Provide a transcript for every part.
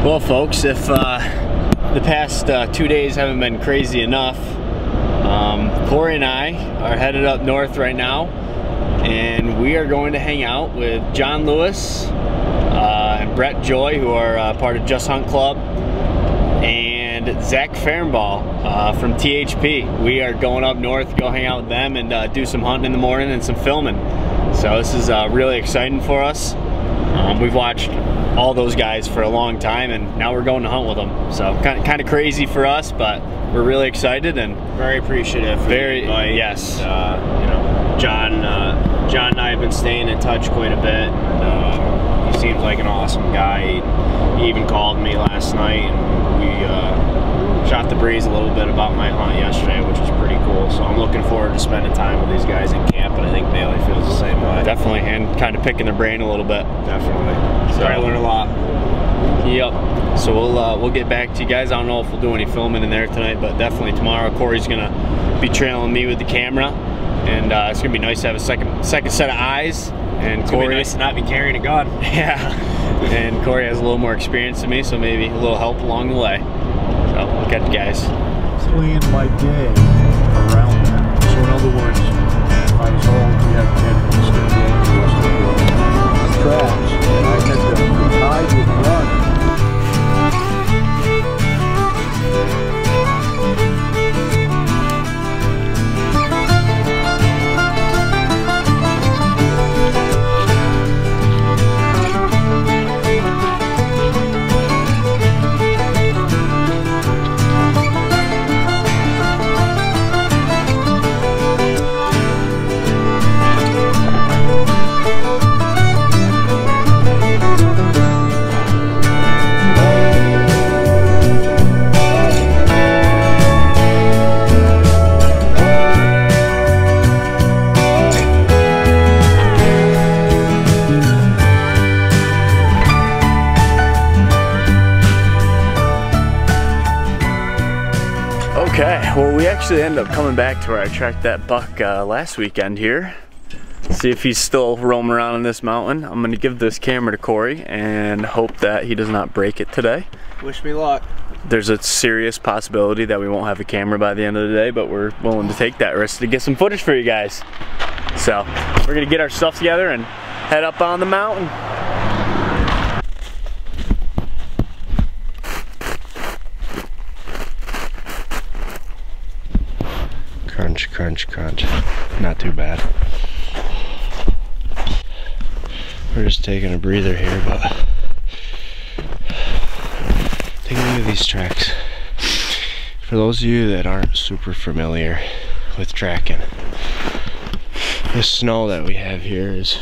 Well, folks, if the past 2 days haven't been crazy enough, Cori and I are headed up north right now, and we are going to hang out with John Lewis and Brett Joy, who are part of Just Hunt Club, and Zach Ferenbaugh from THP. We are going up north to go hang out with them and do some hunting in the morning and some filming. So this is really exciting for us. We've watched all those guys for a long time, and now we're going to hunt with them. So kind of crazy for us, but we're really excited and very appreciative. Very, yes. You know, John and I have been staying in touch quite a bit. He seems like an awesome guy. He even called me last night, and we shot the breeze a little bit about my hunt yesterday, which was pretty cool. So I'm looking forward to spending time with these guys in camp, and I think Bailey feels the same way. Definitely, and kind of picking their brain a little bit. Definitely. So I learned a lot. Yep. So we'll get back to you guys. I don't know if we'll do any filming in there tonight, but definitely tomorrow Cori's gonna be trailing me with the camera, and it's gonna be nice to have a second set of eyes. And It's Cori, gonna be nice to not be carrying a gun. Yeah. And Cori has a little more experience than me, so maybe a little help along the way. So look at you guys. Plan my day around that. So in other words, if I was home, we had 10 minutes to the game, the rest of the world. Tracks, and I had the tide would run. Okay, well, we actually ended up coming back to where I tracked that buck last weekend here. See if he's still roaming around in this mountain. I'm gonna give this camera to Cori and hope that he does not break it today. Wish me luck. There's a serious possibility that we won't have a camera by the end of the day, but we're willing to take that risk to get some footage for you guys. So we're gonna get our stuff together and head up on the mountain. Crunch, crunch, crunch. Not too bad. We're just taking a breather here, but take a look at these tracks. For those of you that aren't super familiar with tracking, this snow that we have here is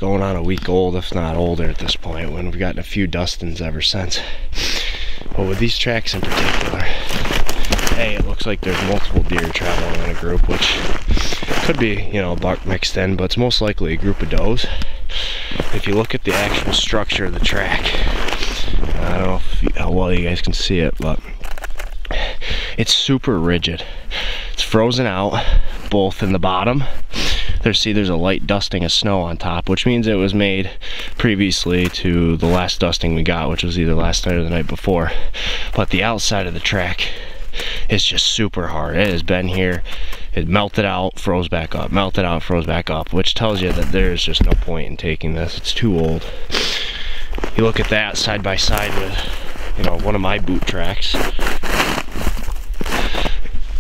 going on a week old, if not older at this point, when we've gotten a few dustings ever since. But with these tracks in particular, hey, it looks like there's multiple deer traveling in a group, which could be, you know, a buck mixed in, but it's most likely a group of does. If you look at the actual structure of the track, I don't know how well you guys can see it, but it's super rigid. It's frozen out, both in the bottom. There's a light dusting of snow on top, which means it was made previously to the last dusting we got, which was either last night or the night before. But the outside of the track, it's just super hard. It has been here, it melted out, froze back up, melted out, froze back up, which tells you that there's just no point in taking this. It's too old. You look at that side by side with, you know, one of my boot tracks.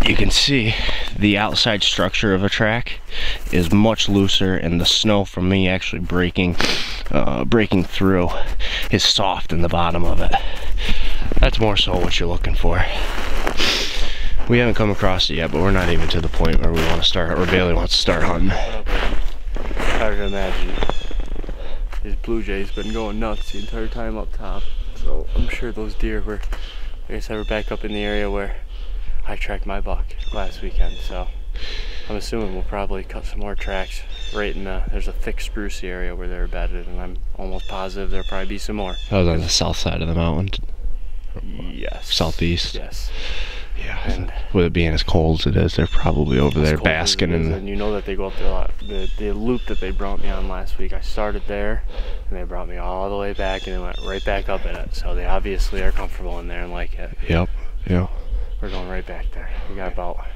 You can see the outside structure of a track is much looser, and the snow from me actually breaking through is soft in the bottom of it. That's more so what you're looking for. We haven't come across it yet, but we're not even to the point where we want to start, or Bailey wants to start hunting. Hard to imagine. These blue jays been going nuts the entire time up top, so I'm sure those deer were, like I said, we're back up in the area where I tracked my buck last weekend, so I'm assuming we'll probably cut some more tracks right in there's a thick spruce area where they're bedded, and I'm almost positive there'll probably be some more. That was on the south side of the mountain. Yes. Southeast. Yes. Yeah, and with it being as cold as it is, they're probably over there basking in. And you know that they go up there a lot. The loop that they brought me on last week, I started there, and they brought me all the way back, and they went right back up in it. So they obviously are comfortable in there and like it. Yep, yep. We're going right back there. We got about,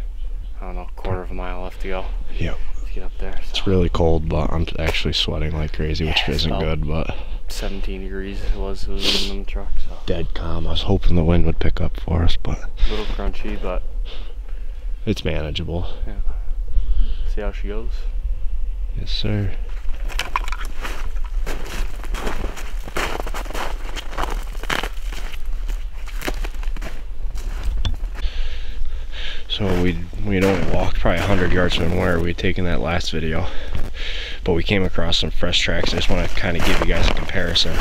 I don't know, a quarter of a mile left to go. Yep. To get up there. So. It's really cold, but I'm actually sweating like crazy, which isn't good, but 17 degrees it was in the truck. So. Dead calm. I was hoping the wind would pick up for us, but a little crunchy, but it's manageable. Yeah. See how she goes? Yes, sir. So we'd only walked probably 100 yards from where we'd taken that last video, but we came across some fresh tracks. I just want to kind of give you guys a comparison.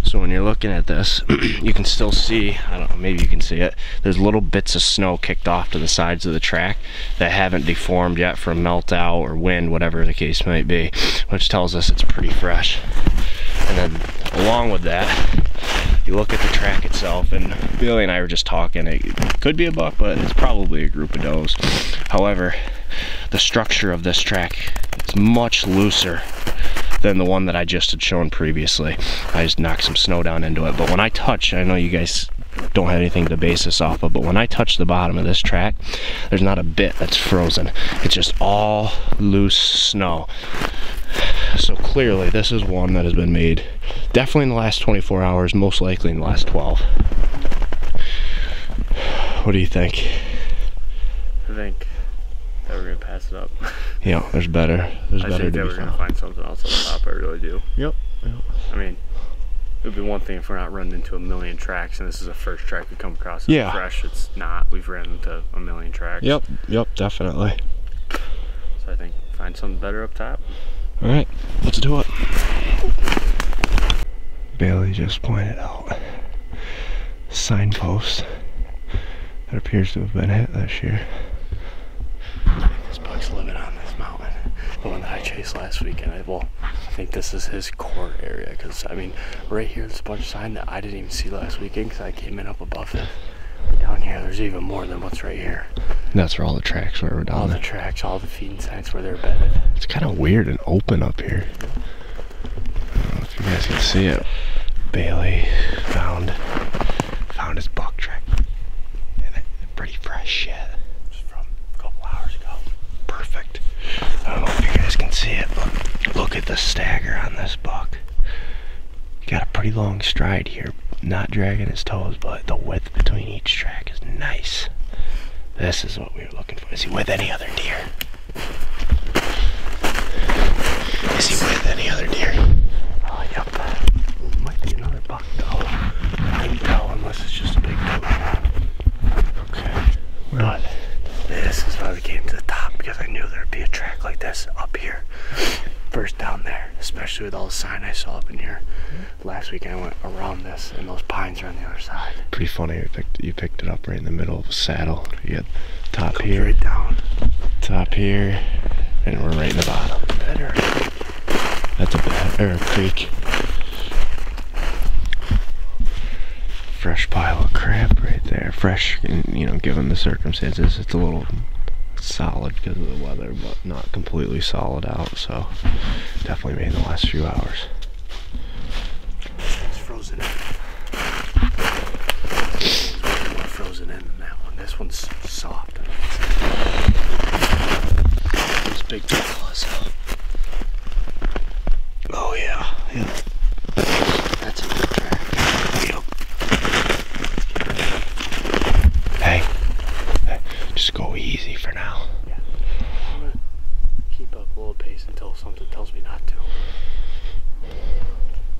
So when you're looking at this, you can still see, I don't know, maybe you can see it, there's little bits of snow kicked off to the sides of the track that haven't deformed yet from melt out or wind, whatever the case might be, which tells us it's pretty fresh. And then along with that, you look at the track itself, and Bailey and I were just talking, it could be a buck, but it's probably a group of does. However, the structure of this track is much looser than the one that I just had shown previously. I just knocked some snow down into it, but when I touch, I know you guys don't have anything to base this off of, but when I touch the bottom of this track, there's not a bit that's frozen. It's just all loose snow. So clearly this is one that has been made definitely in the last 24 hours, most likely in the last 12. What do you think? I think that we're gonna pass it up. Yeah, there's better. There's I better think to that be we're found. gonna find something else on the top. I really do. Yep. I mean, it would be one thing if we're not running into a million tracks, and this is the first track we come across. It's Yeah. fresh. It's not. We've ran into a million tracks. Yep, definitely. So I think find something better up top. All right, let's do it. Bailey just pointed out signpost that appears to have been hit this year. This buck's living on this mountain. The one that I chased last weekend. I think this is his core area, because I mean, right here there's a bunch of sign that I didn't even see last weekend because I came in up above it. Down here, there's even more than what's right here. And that's where all the tracks were down All there. the tracks, all the feeding sites where they're bedded. It's kind of weird and open up here. I don't know if you guys can see it. Bailey found his buck track. And it's pretty fresh yet. Just from a couple hours ago. Perfect. I don't know if you guys can see it, but look at the stagger on this buck. Got a pretty long stride here, not dragging his toes, but the width between each track is nice. This is what we were looking for. Is he with any other deer? Is he with any other deer? Oh, yep. Might be another buck though. I can tell unless it's just a big toad. Okay. But this is why we came to the top, because I knew there'd be a track like this up here. First down there, especially with all the sign I saw up in here. Last weekend I went around this, and those pines are on the other side. Pretty funny, you picked it up right in the middle of a saddle. You had top Comes here, right down. top here, and we're right in the bottom. Better. That's a bed, or a creek. Fresh pile of crap right there. Fresh, you know, given the circumstances. It's a little solid because of the weather, but not completely solid out, so definitely made in the last few hours. It's frozen in. More frozen in than that one. This one's soft. These big fellas. Oh yeah, yeah. That's a good track. Yep. Hey, just go easy for now. Yeah. I'm gonna keep up a little pace until something tells me not to.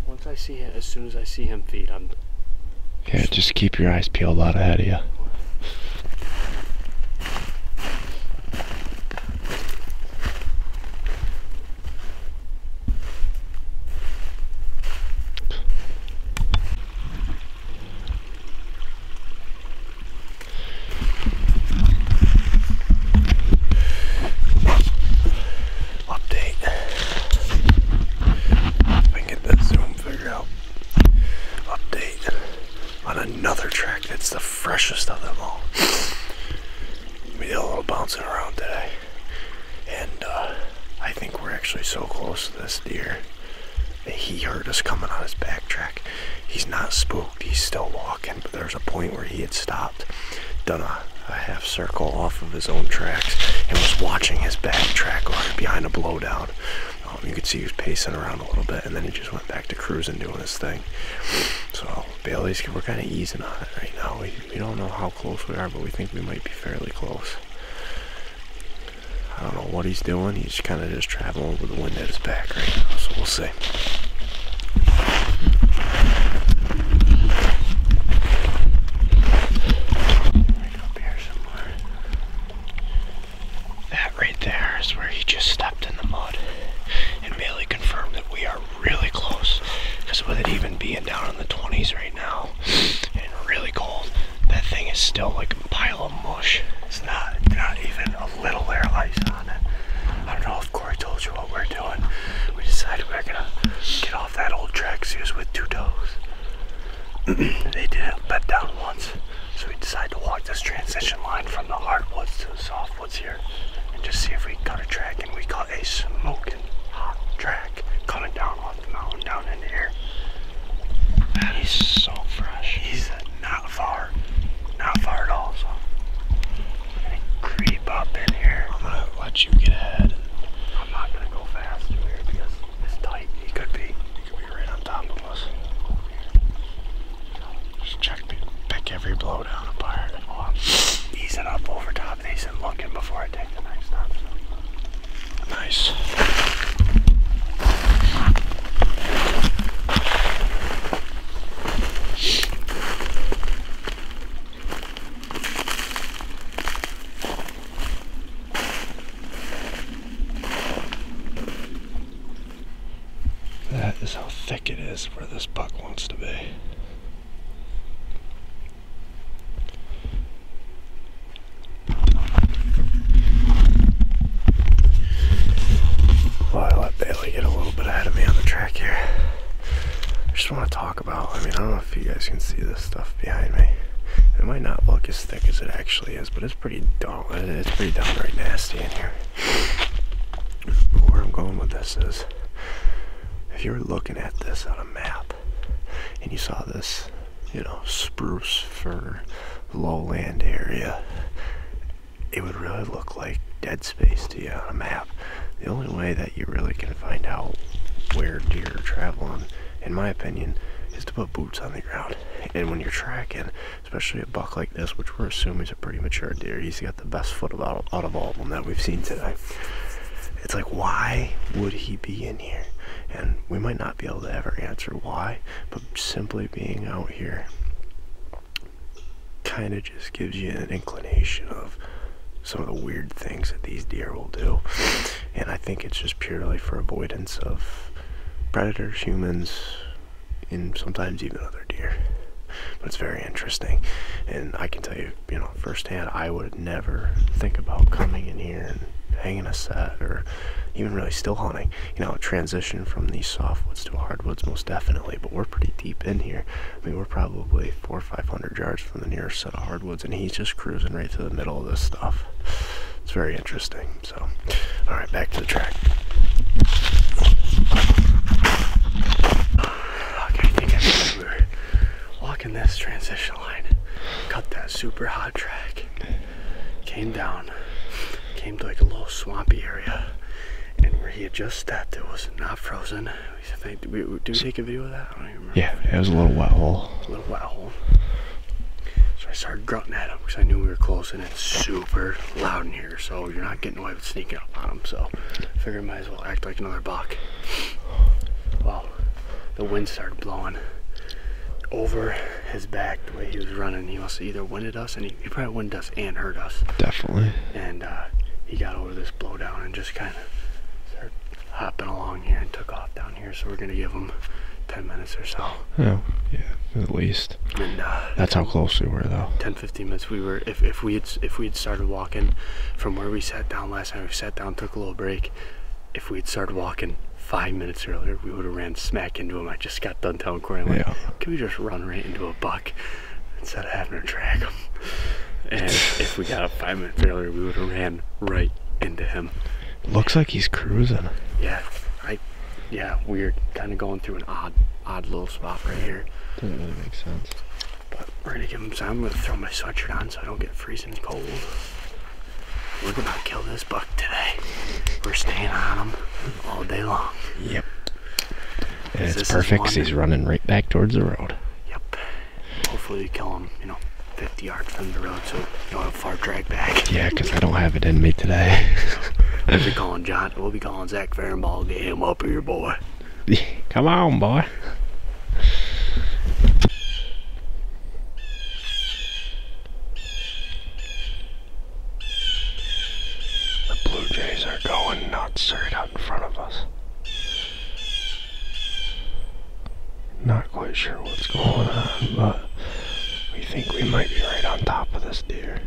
Once I see him, as soon as I see him feed, I'm... Yeah, just keep your eyes peeled out ahead of you. Another track that's the freshest of them all. We did a little bouncing around today, and I think we're actually so close to this deer that he heard us coming on his back track. He's not spooked, he's still walking, but there's a point where he had stopped, done a half circle off of his own tracks, and was watching his back track line behind a blowdown. You could see he was pacing around a little bit, and then he just went back to cruising, doing his thing. So Bailey's, we're kind of easing on it right now. We don't know how close we are, but we think we might be fairly close. I don't know what he's doing. He's kind of just traveling with the wind at his back right now, so we'll see. Right up here somewhere. That right there is where he just stepped in the mud. And Bailey confirmed that we are really close. Because with it even being down in the 20s right now, and really cold, that thing is still like a pile of mush. It's not even a little layer of ice on it. I don't know if Cori told you what we're doing. We decided we're gonna get off that old track shoes with 2 toes. They didn't bed down once, so we decided to walk this transition line from the hardwoods to the softwoods here, and just see if we can cut a track. And we cut a smoking hot track coming down off the mountain down into here. That is so fresh. He's not far at all. So I'm gonna creep up in here. I'm gonna let you get ahead. I'm not gonna go fast through here because it's tight. He could be right on top of us. Just pick every blowdown apart. Oh, I'm easing up over top of these and looking before I take the next step. Nice. That is how thick it is where this buck wants to be. Well, I let Bailey get a little bit ahead of me on the track here. I just want to talk about, I don't know if you guys can see this stuff behind me. It might not look as thick as it actually is, but it's pretty downright nasty in here. But where I'm going with this is, if you were looking at this on a map and you saw this, spruce fir lowland area, it would really look like dead space to you on a map. The only way that you really can find out where deer are traveling, in my opinion, is to put boots on the ground. And when you're tracking, especially a buck like this, which we're assuming is a pretty mature deer, he's got the best foot out of all of them that we've seen today. It's like, why would he be in here? And we might not be able to ever answer why, but simply being out here kind of just gives you an inclination of some of the weird things that these deer will do. And I think it's just purely for avoidance of predators, humans, and sometimes even other deer. But it's very interesting, and I can tell you, firsthand, I would never think about coming in here and hanging a set, or even really still hunting. Transition from these softwoods to hardwoods, most definitely, but we're pretty deep in here. We're probably 400 or 500 yards from the nearest set of hardwoods, and he's just cruising right through the middle of this stuff. It's very interesting. So, all right, back to the track. Okay, I think we were walking this transition line, cut that super hot track, came down, came to like a little swampy area, and where he had just stepped, it was not frozen. Did we take a video of that? I don't even remember. Yeah, it was a little wet hole. So I started grunting at him because I knew we were close, and it's super loud in here, so you're not getting away with sneaking up on him. So I figured I might as well act like another buck. Well, the wind started blowing over his back the way he was running. He must have either winded us, and he probably winded us and hurt us. Definitely. And he got over this blowdown and just kind of started hopping along here and took off down here. So we're gonna give him 10 minutes or so. Oh, yeah, at least. And that's how close we were, though. 10-15 minutes. We were. If we had started walking from where we sat down last time, we sat down, took a little break. If we had started walking 5 minutes earlier, we would have ran smack into him. I just got done telling Cori, can we just run right into a buck instead of having to track him? And if we got a 5-minute failure, we would have ran right into him. Looks like he's cruising. Yeah, we're kind of going through an odd little spot right here. Doesn't really make sense. But we're gonna give him some. I'm gonna throw my sweatshirt on so I don't get freezing cold. We're gonna kill this buck today. We're staying on him all day long. Yep. And it's perfect because he's running right back towards the road. Yep. Hopefully we kill him, 50 yards from the road so you don't have far drag back. Yeah, because I don't have it in me today. We'll be calling Zach Ferenbaugh, get him up here, boy. Come on, boy. The Blue Jays are going nuts right out in front of us. Not quite sure what's going on, but we think we might be right on top of this deer.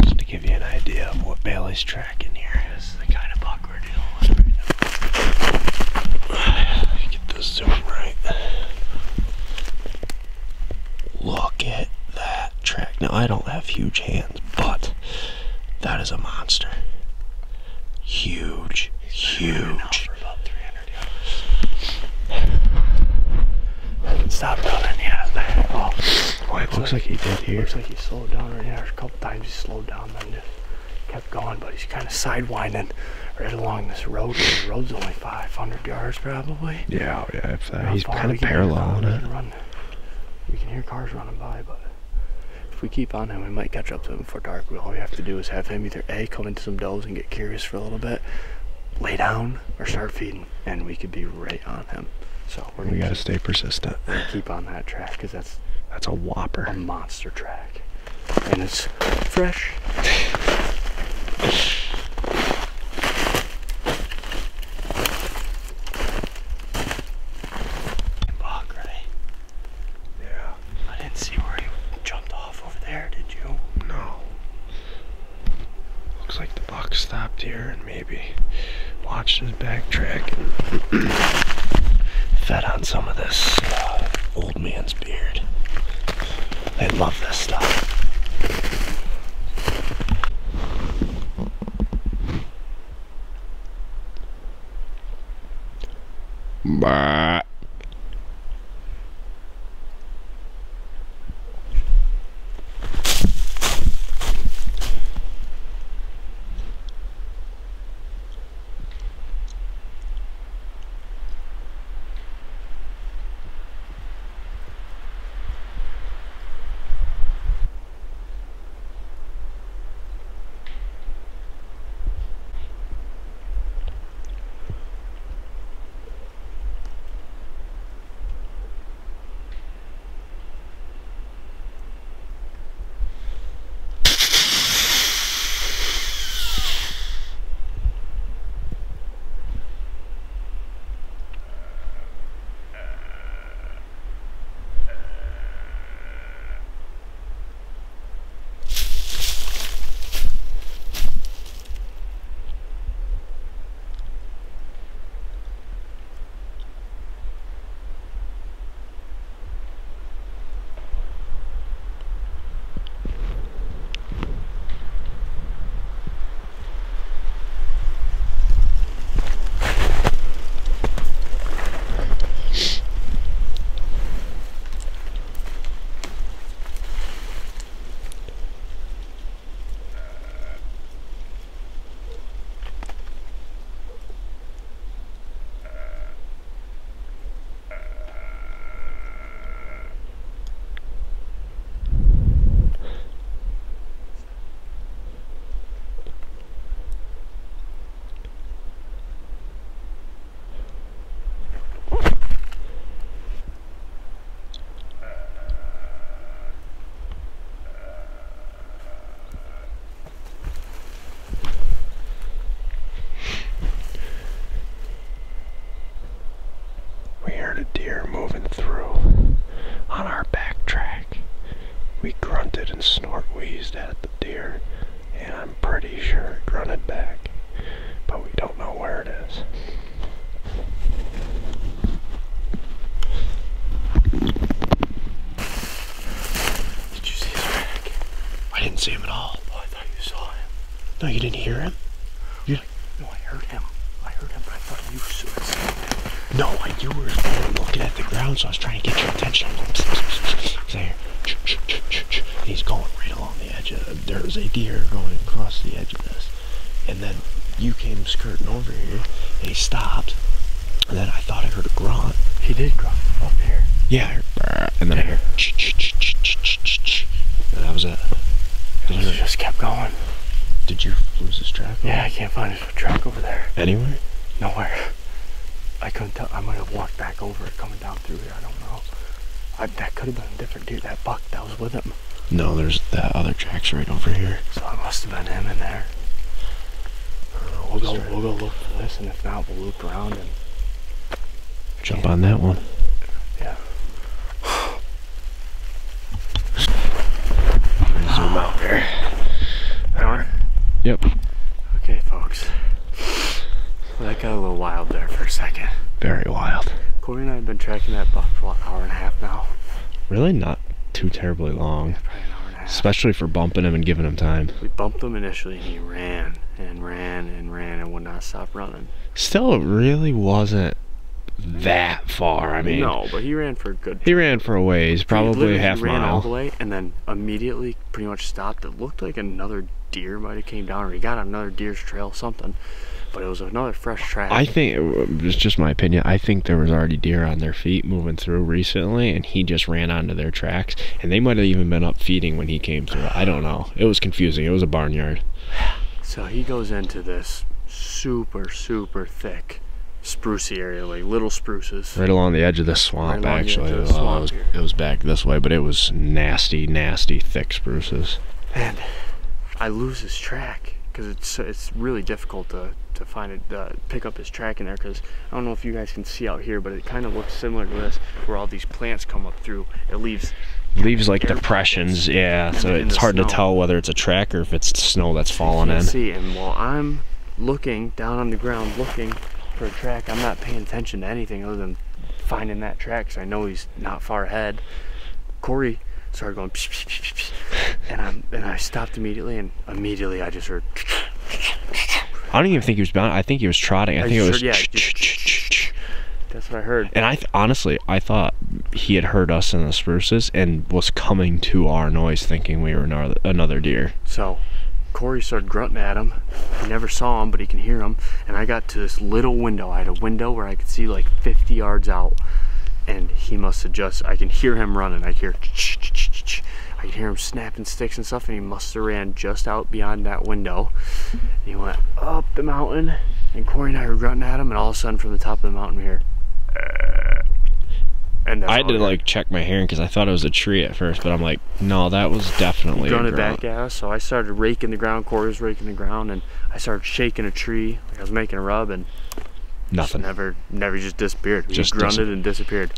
Just to give you an idea of what Bailey's tracking here. This is the kind of buck we're dealing with right now. Get the zoom right. Look at that track. Now, I don't have huge hands, but that is a monster. Huge. For about 300 yards. Hasn't stopped running yet. Oh, Boy, it looks like he did here. Looks like he slowed down right there. A couple times he slowed down, then just kept going, but he's kind of sidewinding right along this road. The road's only 500 yards probably. Yeah, if that. How He's far kind we of can hear paralleling cars, it. We can hear cars running by, but if we keep on him, we might catch up to him before dark. All we have to do is have him either A, come into some does and get curious for a little bit, lay down, or start feeding, and we could be right on him. So We gotta stay persistent. keep on that track, because that's a whopper. a monster track. And it's fresh. Buck, right? Yeah. I didn't see where he jumped off over there, did you? No. Looks like the buck stopped here and maybe watched his back track and fed on some of this old man's beard. They love this stuff. Bah. grunted and snort wheezed at the deer, and I'm pretty sure it grunted back, but we don't know where it is. Did you see his track? I didn't see him at all. Oh, I thought you saw him. No, you didn't hear him? No, I heard him. I heard him, but I thought you saw him. No, you were looking at the ground, so I was trying to get your attention. There. And he's going right along the edge of there's a deer going across the edge of this. And then you came skirting over here, and he stopped. And then I thought I heard a grunt. He did grunt up here. Yeah, I heard, and then I heard, and that was it. He just kept going. Did you lose his track? Yeah, I can't find his track over there. Anywhere? Nowhere. I couldn't tell. I might have walked back over it coming down through here. I don't know. That could have been a different deer. That buck that was with him. No, there's that other track's right over here. So it must have been him in there. We'll go look for this, and if not, we'll loop around and jump on that one. Yeah. Zoom out there. Power? Yep. Okay, folks. Well, that got a little wild there for a second. Very wild. Cori and I have been tracking that buck for what, an hour and a half now? Really not too terribly long. Probably an hour and a half. Especially for bumping him and giving him time. We bumped him initially, and he ran and ran and ran and would not stop running. Still, it really wasn't that far. I mean, no, but he ran for a good. He ran for a ways, probably a half he ran mile. all the way, and then immediately pretty much stopped. It looked like another deer might have came down, or he got on another deer's trail, something. But it was another fresh track. I think, it's just my opinion, I think there was already deer on their feet moving through recently, and he just ran onto their tracks, and they might have even been up feeding when he came through. I don't know. It was confusing. It was a barnyard. So he goes into this super, super thick sprucey area, like little spruces. Right along the edge of the swamp, Right along the actually. edge of the swamp It was back this way, but it was nasty, nasty, thick spruces. And I lose his track because it's really difficult to find it, pick up his track in there, because I don't know if you guys can see out here, but it kind of looks similar to this, where all these plants come up through. It leaves like depressions, yeah, so it's hard to tell whether it's a track or if it's snow that's falling in. See, and while I'm looking down on the ground looking for a track, I'm not paying attention to anything other than finding that track, because I know he's not far ahead. Cori started going psh, psh, psh, psh, and I stopped immediately, and immediately I just heard. I don't even think he was bound. I think he was trotting. I think it was. Yeah, that's what I heard. And honestly, I thought he had heard us in the spruces and was coming to our noise, thinking we were another deer. So Cori started grunting at him. He never saw him, but he can hear him. And I got to this little window. I had a window where I could see like 50 yards out, and he must have just. I can hear him running. I can hear him snapping sticks and stuff, and he must have ran just out beyond that window. And he went up the mountain, and Cori and I were grunting at him, and all of a sudden from the top of the mountain we hear, and I had to like check my hearing because I thought it was a tree at first, but I'm like, no, that was definitely a grunt. Back at us, so I started raking the ground. Cori was raking the ground, and I started shaking a tree like I was making a rub, and nothing. Never just disappeared. He just grunted and disappeared.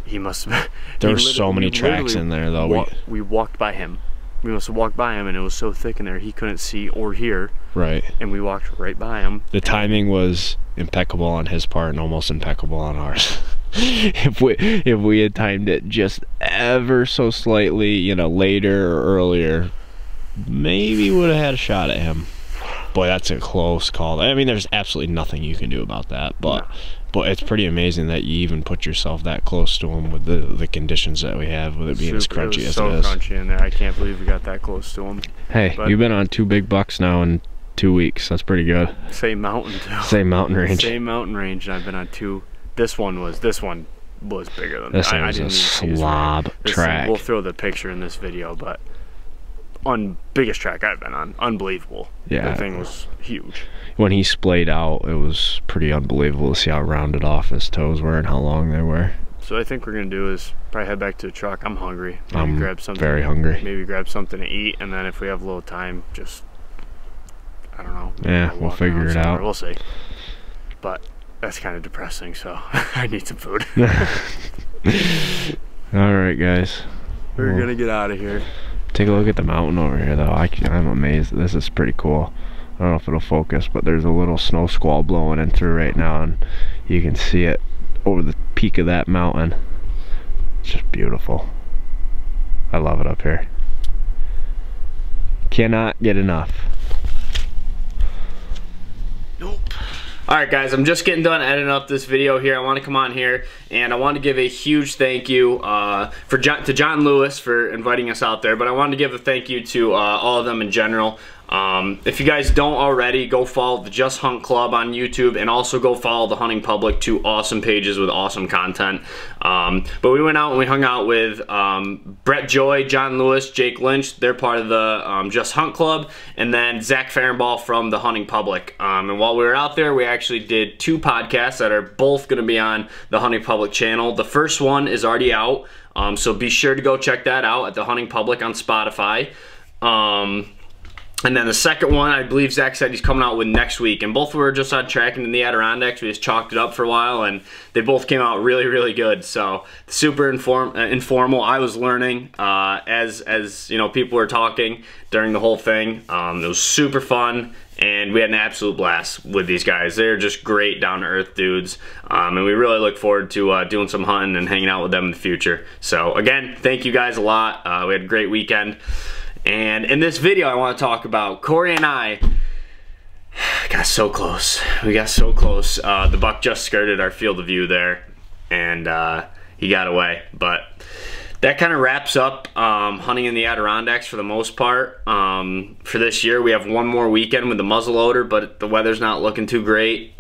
He must have. There were so many tracks in there, though. We walked by him. We must have walked by him, and it was so thick in there he couldn't see or hear. Right. And we walked right by him. The timing was impeccable on his part and almost impeccable on ours. If we had timed it just ever so slightly, you know, later or earlier, maybe would have had a shot at him. Boy, that's a close call. I mean, there's absolutely nothing you can do about that, but it's pretty amazing that you even put yourself that close to him with the conditions that we have, with it being as crunchy as it is. So crunchy in there. I can't believe we got that close to him. Hey, you've been on 2 big bucks now in 2 weeks. That's pretty good. Same mountain too. Same mountain range. Same mountain range, and I've been on 2. This one was bigger than this. This was a slob track. We'll throw the picture in this video, but biggest track I've been on. Unbelievable. Yeah. The thing was huge. When he splayed out, it was pretty unbelievable to see how rounded off his toes were and how long they were. So I think we're gonna do is probably head back to the truck. I'm hungry. I'm grab something. Very hungry. Maybe grab something to eat, and then if we have a little time, just I don't know. Yeah, we'll figure it out. We'll see. But that's kind of depressing, so I need some food. All right, guys. We're gonna get out of here. Take a look at the mountain over here though. I'm amazed. This is pretty cool. I don't know if it'll focus, but there's a little snow squall blowing in through right now, and you can see it over the peak of that mountain. It's just beautiful. I love it up here. Cannot get enough. Nope. Alright guys, I'm just getting done editing up this video here. I want to come on here and I want to give a huge thank you to John Lewis for inviting us out there, but I wanted to give a thank you to all of them in general. If you guys don't already, go follow the Just Hunt Club on YouTube, and also go follow the Hunting Public, 2 awesome pages with awesome content. But we went out and we hung out with Brett Joy, John Lewis, Jake Lynch. They're part of the Just Hunt Club, and then Zach Ferenbaugh from the Hunting Public. And while we were out there, we actually did 2 podcasts that are both going to be on the Hunting Public channel. The first one is already out, so be sure to go check that out at the Hunting Public on Spotify. And then the second one, I believe Zach said he's coming out with next week. And both were just on tracking in the Adirondacks. We just chalked it up for a while, and they both came out really, really good. So super informal. I was learning as you know, people were talking during the whole thing. It was super fun, and we had an absolute blast with these guys. They're just great, down-to-earth dudes, and we really look forward to doing some hunting and hanging out with them in the future. So again, thank you guys a lot. We had a great weekend. And in this video, I want to talk about Cori and I got so close. We got so close. The buck just skirted our field of view there, and he got away. But that kind of wraps up hunting in the Adirondacks for the most part. For this year, we have one more weekend with the muzzleloader, but the weather's not looking too great.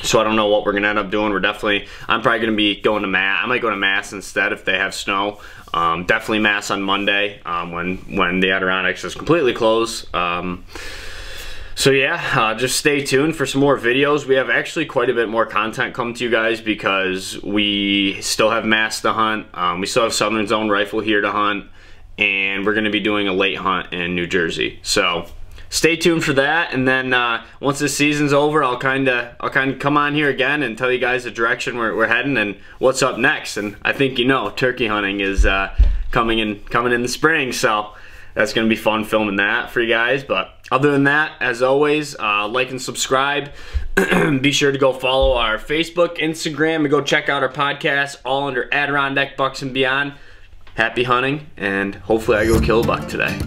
So I don't know what we're gonna end up doing. I'm probably gonna be going to Mass. I might go to Mass instead if they have snow. Definitely Mass on Monday when the Adirondacks is completely closed. So yeah, just stay tuned for some more videos. We have actually quite a bit more content coming to you guys because we still have Mass to hunt. We still have Southern Zone Rifle here to hunt, and we're gonna be doing a late hunt in New Jersey. So stay tuned for that, and then once this season's over, I'll kind of come on here again and tell you guys the direction we're heading and what's up next. And I think you know, turkey hunting is coming in the spring, so that's gonna be fun filming that for you guys. But other than that, as always, like and subscribe. Be sure to go follow our Facebook, Instagram, and go check out our podcast, all under Adirondack Bucks and Beyond. Happy hunting, and hopefully I go kill a buck today.